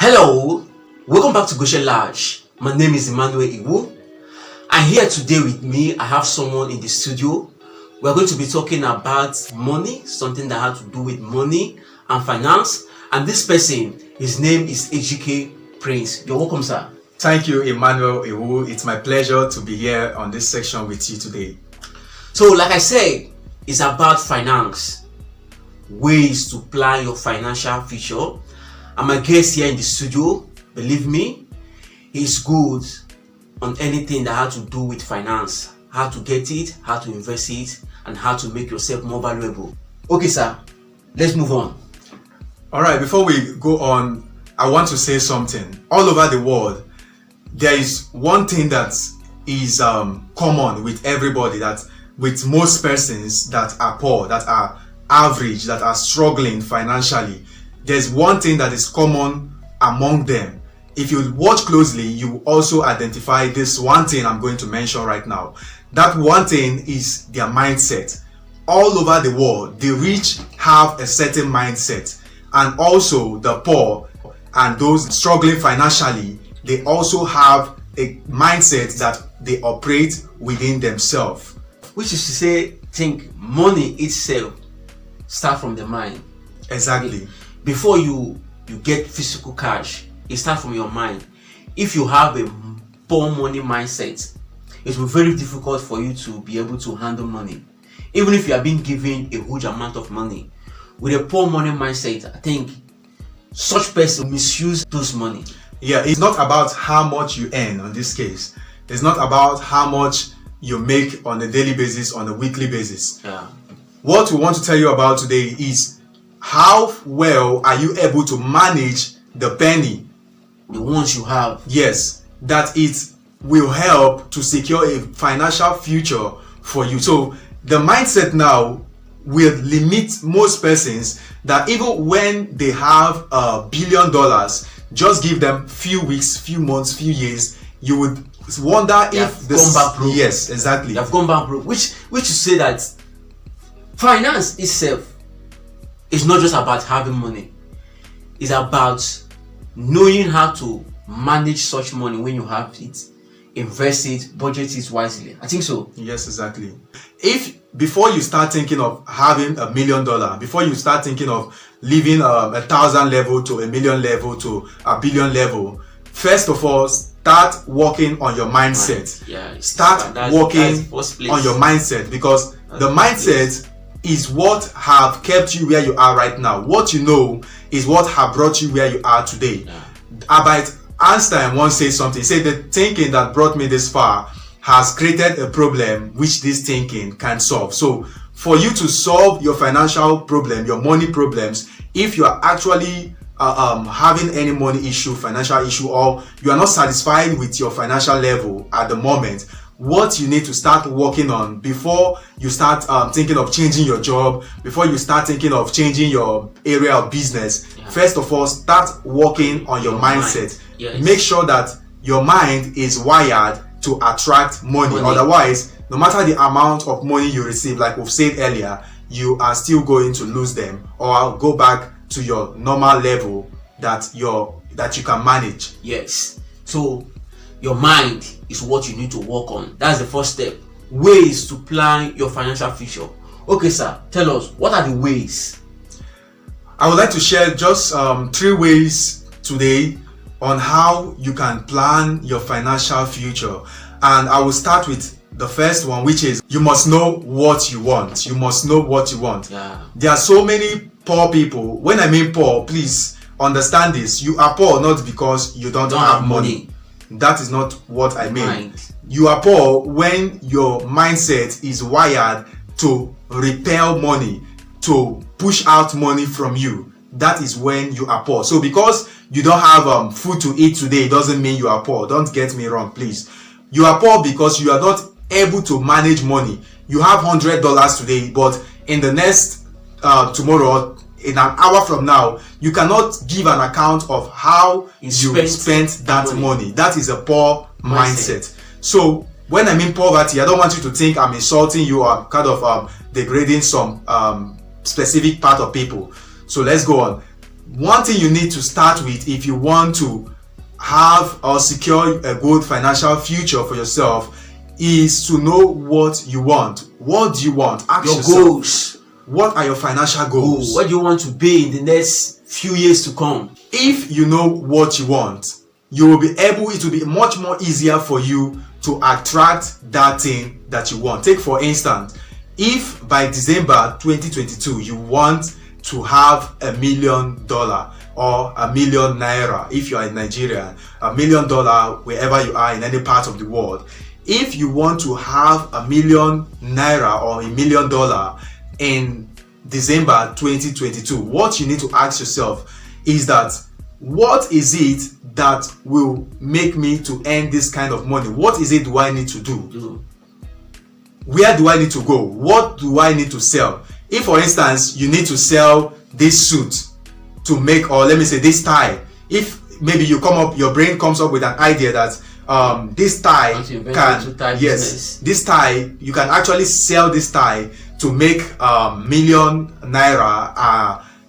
Hello, welcome back to Goshen Large. My name is Emmanuel Iwu. And here today with me, I have someone in the studio. We're going to be talking about money, something that has to do with money and finance. And this person, his name is Ejike Prince. You're welcome, sir. Thank you, Emmanuel Iwu. It's my pleasure to be here on this section with you today. So, like I said, it's about finance, ways to plan your financial future. And my guest here in the studio, believe me, he's good on anything that has to do with finance, how to get it, how to invest it, and how to make yourself more valuable. Okay, sir, let's move on. All right, before we go on, I want to say something. All over the world, there is one thing that is common with everybody, that with most persons that are poor, that are average, that are struggling financially. There's one thing that is common among them. If you watch closely, you also identify this one thing I'm going to mention right now. That one thing is their mindset. All over the world, the rich have a certain mindset, and also the poor and those struggling financially, they also have a mindset that they operate within themselves. Which is to say, think money itself starts from the mind. Exactly. Before you get physical cash, it starts from your mind. If you have a poor money mindset, it will be very difficult for you to be able to handle money. Even if you are being given a huge amount of money, with a poor money mindset, I think such person misuse those money. Yeah, it's not about how much you earn on this case. It's not about how much you make on a daily basis, on a weekly basis. Yeah. What we want to tell you about today is how well are you able to manage the penny, the ones you have. Yes, that it will help to secure a financial future for you. So the mindset now will limit most persons that even when they have $1 billion, just give them few weeks, few months, few years, you would wonder if this gone back broke. Yes, exactly. They've gone back broke. Which to say that finance itself is not just about having money. It's about knowing how to manage such money when you have it, invest it, budget it wisely. I think so. Yes, exactly. If before you start thinking of having $1 million, before you start thinking of living 1,000 level to a million level to a billion level, first of all, start working on your mindset. Yeah, start working on your mindset, because the mindset is what have kept you where you are right now. What you know is what have brought you where you are today. Yeah. Albert Einstein once said something. He said, the thinking that brought me this far has created a problem which this thinking can solve. So for you to solve your financial problem, your money problems, if you are actually having any money issue, financial issue, or you are not satisfied with your financial level at the moment, what you need to start working on before you start thinking of changing your job, before you start thinking of changing your area of business, first of all, start working on your mindset. Yes. Make sure that your mind is wired to attract money. Otherwise, no matter the amount of money you receive, like we've said earlier, you are still going to lose them or go back to your normal level that you can manage. Yes. So your mind is what you need to work on. That's the first step. Ways to plan your financial future. Okay, sir, tell us, what are the ways? I would like to share just 3 ways today on how you can plan your financial future. And I will start with the first one, which is you must know what you want. You must know what you want. Yeah. There are so many poor people. When I mean poor, please understand this. You are poor not because you don't have money. That is not what I mean. You are poor when your mindset is wired to repel money, to push out money from you. That is when you are poor. So because you don't have food to eat today, doesn't mean you are poor. Don't get me wrong, please. You are poor because you are not able to manage money. You have $100 today, but in the next tomorrow, in an hour from now, you cannot give an account of how you spent that money. That is a poor mindset. So when I mean poverty, I don't want you to think I'm insulting you or kind of degrading some specific part of people. So let's go on. one thing you need to start with if you want to have or secure a good financial future for yourself is to know what you want. What do you want? Ask Your yourself, goals. what are your financial goals? What do you want to be in the next few years to come? If you know what you want, you will be able, it will be much more easier for you to attract that thing that you want. Take for instance, if by December 2022 you want to have $1 million or ₦1 million if you are in Nigeria, $1 million wherever you are in any part of the world. If you want to have ₦1 million or $1 million in December 2022, what you need to ask yourself is that, what is it that will make me to earn this kind of money? What is it do I need to do? Where do I need to go? What do I need to sell? If for instance you need to sell this suit to make, or let me say this tie, if maybe you come up, your brain comes up with an idea that this tie can, yes, this tie, you can actually sell this tie to make ₦1 million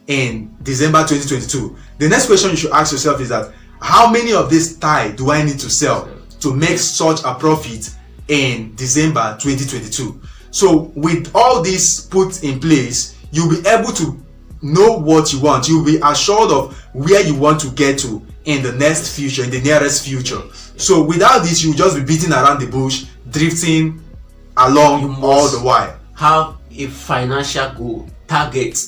in December 2022. The next question you should ask yourself is that, how many of this tie do I need to sell to make such a profit in December 2022? So with all this put in place, you'll be able to know what you want. You'll be assured of where you want to get to in the next future, in the nearest future. So without this, you'll just be beating around the bush, drifting along all the while. Have a financial goal, target.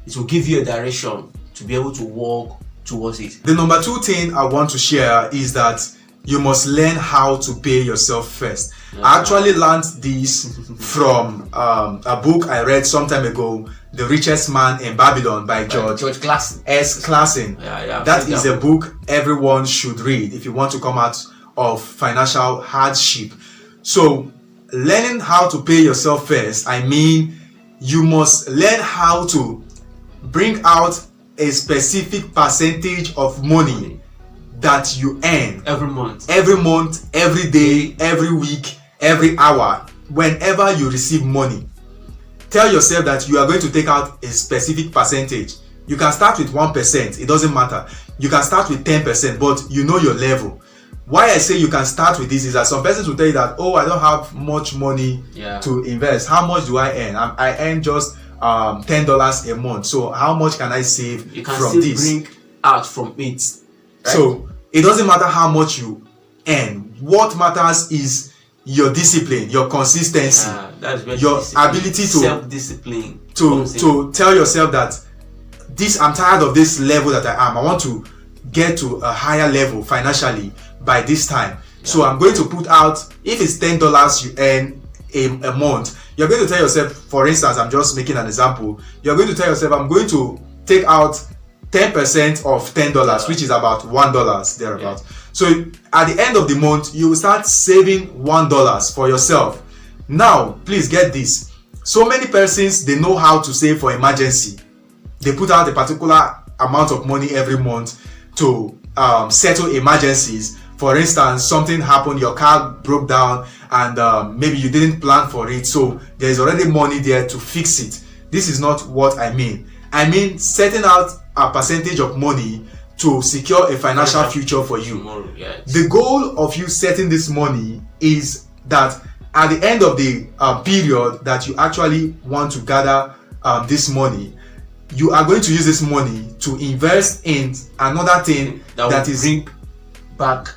It will give you a direction to be able to walk towards it. The number 2 thing I want to share is that you must learn how to pay yourself first. I actually learned this from a book I read some time ago, The Richest Man in Babylon by George Clason. S. Clason. That is a book everyone should read if you want to come out of financial hardship. So learning how to pay yourself first, I mean, you must learn how to bring out a specific percentage of money that you earn every month, every day, every week, every hour. Whenever you receive money, tell yourself that you are going to take out a specific percentage. You can start with 1%, it doesn't matter. You can start with 10%, but you know your level. Why I say you can start with this is that some persons will tell you that, oh, I don't have much money to invest. How much do I earn? I earn just $10 a month. So how much can I save from this? You can still bring out from it. Right? So it doesn't matter how much you earn. What matters is your discipline, your consistency, your ability to self-discipline, to tell yourself that I'm tired of this level that I am. I want to get to a higher level financially by this time. So I'm going to put out, if it's $10 you earn a month, you're going to tell yourself, for instance, I'm just making an example, you're going to tell yourself, I'm going to take out 10% of $10, which is about $1 thereabout. So at the end of the month, you will start saving $1 for yourself. Now, please get this. So many persons, they know how to save for emergency. They put out a particular amount of money every month to settle emergencies. For instance, something happened, your car broke down, and maybe you didn't plan for it, so there's already money there to fix it. This is not what I mean. I mean setting out a percentage of money to secure a financial future for you. The goal of you setting this money is that at the end of the period that you actually want to gather this money, you are going to use this money to invest in another thing that is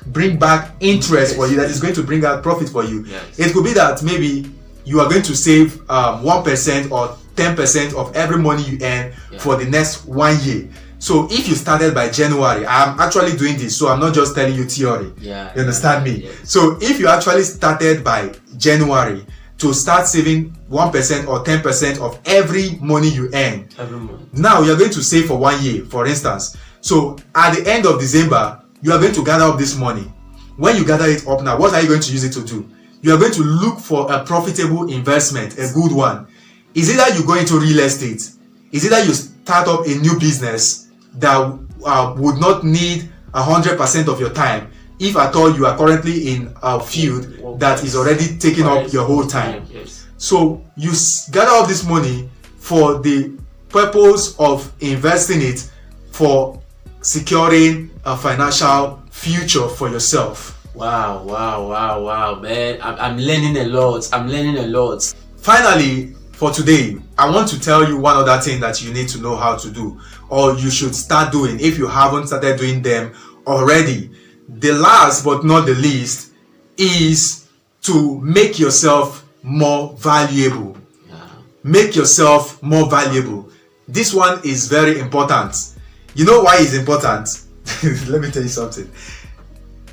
bring back interest for you, that is going to bring out profit for you. It could be that maybe you are going to save 1% or 10% of every money you earn for the next 1 year. So if you started by January, I'm actually doing this, so I'm not just telling you theory. You understand me? So if you actually started by January to start saving 1% or 10% of every money you earn every month, now you're going to save for 1 year, for instance. So at the end of December, you are going to gather up this money. When you gather it up now, what are you going to use it to do? You are going to look for a profitable investment, a good one. Is it that you go into real estate? Is it that you start up a new business that would not need 100% of your time, if at all you are currently in a field that is already taking up your whole time? So you gather up this money for the purpose of investing it for securing a financial future for yourself. Wow, man. I'm learning a lot. Finally, for today, I want to tell you one other thing that you need to know how to do, or you should start doing if you haven't started doing them already. The last but not the least is to make yourself more valuable. Make yourself more valuable. This one is very important. You know why it's important? Let me tell you something.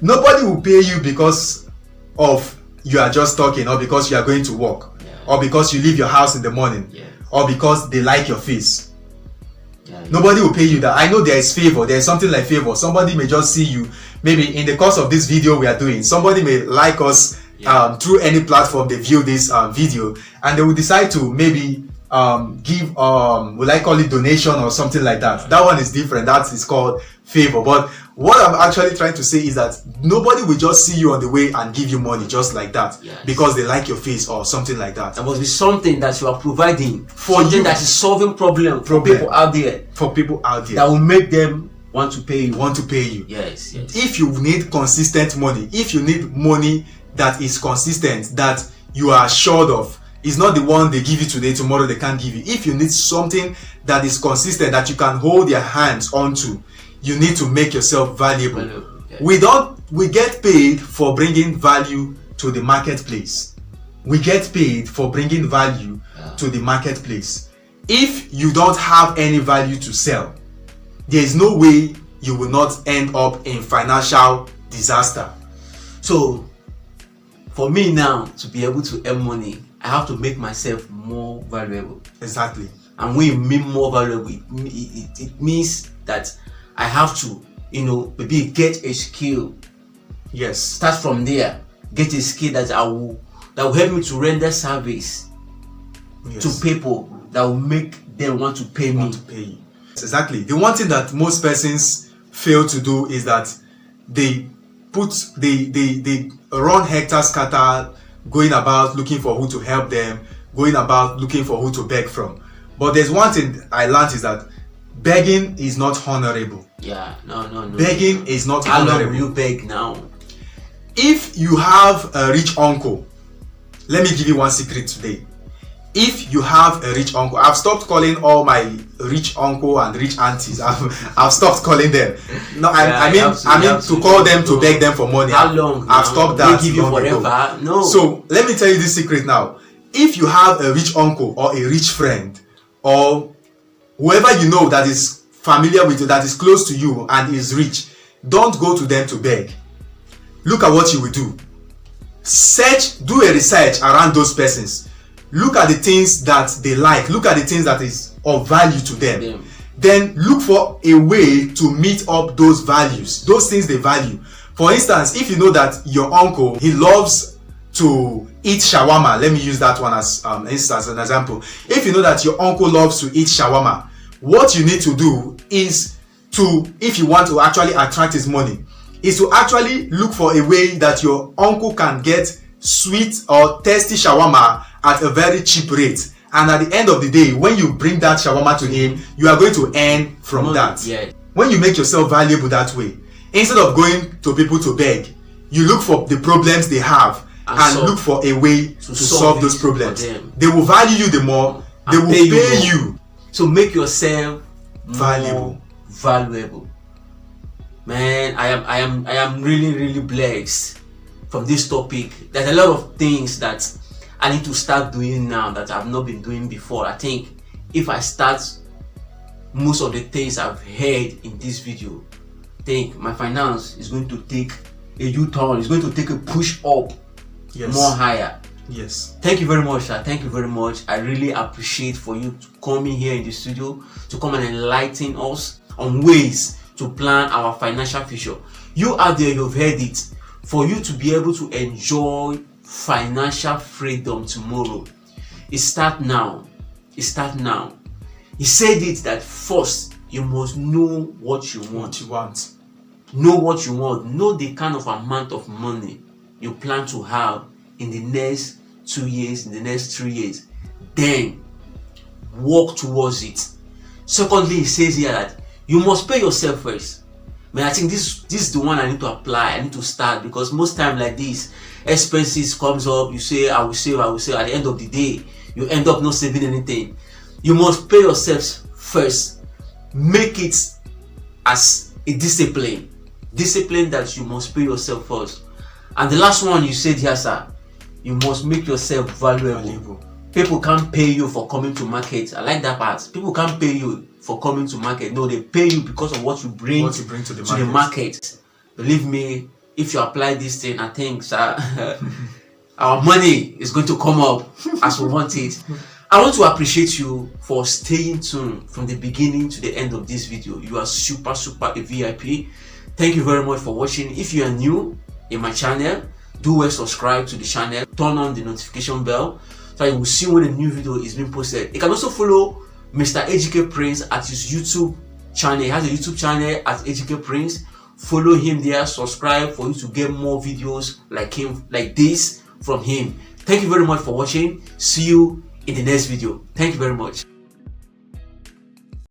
Nobody will pay you because of you are just talking, or because you are going to work, or because you leave your house in the morning, or because they like your face. Nobody will pay you that. I know there is favor. There is something like favor. Somebody may just see you. Maybe in the course of this video we are doing, somebody may like us through any platform they view this video, and they will decide to maybe give will I call it donation or something like that. That one is different. That is called favor. But what I'm actually trying to say is that nobody will just see you on the way and give you money just like that, because they like your face or something like that. There must be something that you are providing for something you, that is solving problem for people out there. For people out there, that will make them want to pay you. Yes. If you need consistent money, if you need money that is consistent, that you are assured of, it's not the one they give you today, tomorrow they can't give you. If you need something that is consistent, that you can hold your hands onto, you need to make yourself valuable. We get paid for bringing value to the marketplace. We get paid for bringing value to the marketplace. If you don't have any value to sell, there is no way you will not end up in financial disaster. So for me now to be able to earn money, I have to make myself more valuable. Exactly. And when you mean more valuable, it means that I have to, maybe get a skill. Yes. Start from there. Get a skill that will help me to render service to people that will make them want to pay me. Exactly. The one thing that most persons fail to do is that they run hectare scatter, going about looking for who to help them, going about looking for who to beg from. But there's one thing I learned is that begging is not honorable. No. Begging is not honorable. How long will you beg now? If you have a rich uncle, let me give you one secret today. If you have a rich uncle, I've stopped calling all my rich uncle and rich aunties. I've stopped calling them. No, I mean to call them to beg them for money. How long? I've stopped that. They give you forever? No. So let me tell you this secret now. If you have a rich uncle or a rich friend, or whoever you know that is familiar with you, that is close to you and is rich, don't go to them to beg. Look at what you will do. Do a research around those persons. Look at the things that they like. Look at the things that is of value to them. Then look for a way to meet up those values, those things they value. For instance, if you know that your uncle, he loves to eat shawarma, let me use that one as an example. If you know that your uncle loves to eat shawarma, what you need to do is if you want to actually attract his money, is to actually look for a way that your uncle can get sweet or tasty shawarma at a very cheap rate. And at the end of the day, when you bring that shawarma to him, you are going to earn from that. When you make yourself valuable that way, instead of going to people to beg, you look for the problems they have and look for a way to solve those problems. They will value you the more, they will pay you. So make yourself valuable. Man, I am really blessed from this topic. There's a lot of things that I need to start doing now that I've not been doing before. I think if I start most of the things I've heard in this video, I think my finance is going to take a U-turn. It's going to take a push up, more higher. Yes. Thank you very much, sir. Thank you very much. I really appreciate for you to come in here in the studio to come and enlighten us on ways to plan our financial future. You out there, you've heard it. For you to be able to enjoy financial freedom tomorrow, it starts now. He said it that first you must know what you want. Know what you want. Know the kind of amount of money you plan to have in the next 2 years, in the next 3 years. Then work towards it. Secondly, he says here that You must pay yourself first. Man, I think this is the one I need to apply. I need to start, because most time like this, expenses comes up. You say I will save. At the end of the day, you end up not saving anything. You must pay yourself first. Make it as a discipline that you must pay yourself first. And the last one you said here, sir, you must make yourself valuable. People can't pay you for coming to market. I like that part. People can't pay you for coming to market. No, they pay you because of what you bring to the market. Believe me, if you apply this thing, I think, sir, our money is going to come up as we want it. I want to appreciate you for staying tuned from the beginning to the end of this video. You are super a VIP. Thank you very much for watching. If you are new in my channel, do well subscribe to the channel, turn on the notification bell so you will see when a new video is being posted. You can also follow Mr. AGK Prince at his YouTube channel. He has a YouTube channel at AGK Prince. Follow him there, subscribe for you to get more videos like this from him. Thank you very much for watching. See you in the next video. Thank you very much.